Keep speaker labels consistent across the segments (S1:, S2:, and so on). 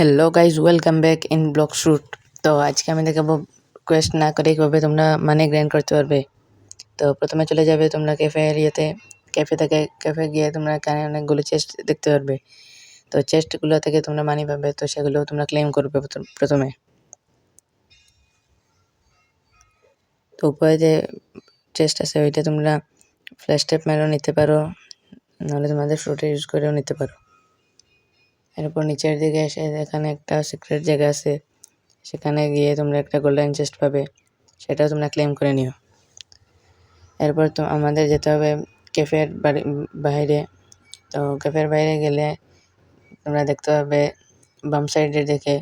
S1: Hello guys, welcome back in block shoot. তো আজকে আমি দেখাবো কোয়েস্ট না করে কীভাবে তোমরা মানি গ্র্যান্ড করতে পারবে। তো প্রথমে চলে যাবে তোমরা ক্যাফে এরিয়াতে। ক্যাফে গিয়ে তোমরা এখানে অনেকগুলো চেস্ট দেখতে পারবে। তো চেস্টগুলো থেকে তোমরা মানি পাবে, তো সেগুলো তোমরা ক্লেম করবে প্রথমে। তো উপরে যে চেস্ট আছে ওইটা তোমরা ফ্ল্যাশ ট্যাপ মেরেও নিতে পারো, নাহলে তোমাদের ফ্রুটে ইউজ করেও নিতে পারো। এরপর নিচের দিকে এসে এখানে একটা সিক্রেট জায়গা আছে, সেখানে গিয়ে তোমরা একটা গোল্ডেন চেস্ট পাবে, সেটাও তোমরা ক্লেম করে নিও। এরপর তো আমাদের যেতে হবে ক্যাফের বাইরে। তো ক্যাফের বাইরে গেলে তোমরা দেখতে পাবে বাম সাইডের দিকে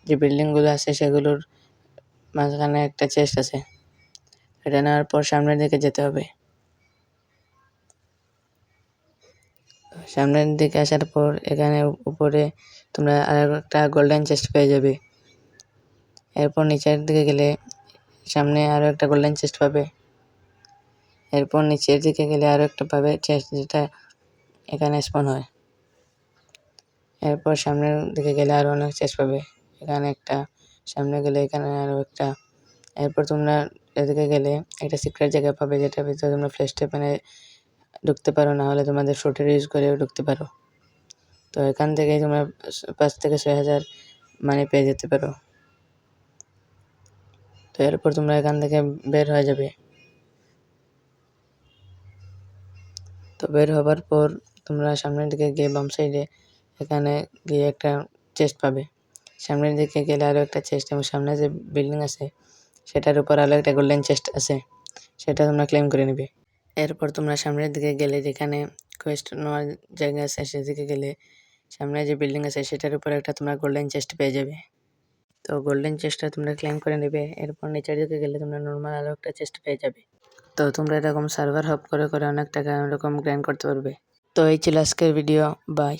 S1: যে বিল্ডিংগুলো আছে সেগুলোর মাঝখানে একটা চেস্ট আছে। এটা নেওয়ার পর সামনের দিকে যেতে হবে। সামনের দিকে আসার পর এখানে উপরে তোমরা আর একটা গোল্ডেন চেস্ট পেয়ে যাবে। এরপর নিচের দিকে গেলে সামনে আরও একটা গোল্ডেন চেস্ট পাবে। এরপর নিচের দিকে গেলে আরও একটা পাবে চেস্ট, যেটা এখানে স্পন হয়। এরপর সামনের দিকে গেলে আরও অনেক চেস্ট পাবে, এখানে একটা, সামনে গেলে এখানে আরও একটা। এরপর তোমরা এদিকে গেলে একটা সিক্রেট জায়গা পাবে, যেটার ভিতরে তোমরা ফ্ল্যাশ টেপে ঢুকতে পারো, না হলে তোমাদের ফ্রুটের ইউজ করেও ঢুকতে পারো। তো এখান থেকেই তোমরা 5 থেকে 6,000 মানি পেয়ে যেতে পারো। তো এরপর তোমরা এখান থেকে বের হয়ে যাবে। তো বের হবার পর তোমরা সামনের দিকে গিয়ে বাম সাইডে এখানে গিয়ে একটা চেস্ট পাবে। সামনের দিকে গেলে আরও একটা চেস্ট, এবং সামনে যে বিল্ডিং আছে সেটার উপর আরও একটা গোল্ডেন চেস্ট আছে, সেটা তোমরা ক্লেম করে নেবে। এরপর তোমরা সামনের দিকে গেলে যেখানে কোয়েস্ট নেওয়ার জায়গা আছে সেদিকে গেলে সামনে যে বিল্ডিং আছে সেটার উপর একটা তোমরা গোল্ডেন চেস্ট পেয়ে যাবে। তো গোল্ডেন চেস্টটা তোমরা ক্লেম করে নেবে। এরপর নিচের দিকে গেলে তোমরা নর্মাল আরও একটা চেস্ট পেয়ে যাবে। তো তোমরা এরকম সার্ভার হপ করে অনেক টাকা এরকম গ্র্যান্ড করতে পারবে। তো এই ছিল আজকের ভিডিও। বাই।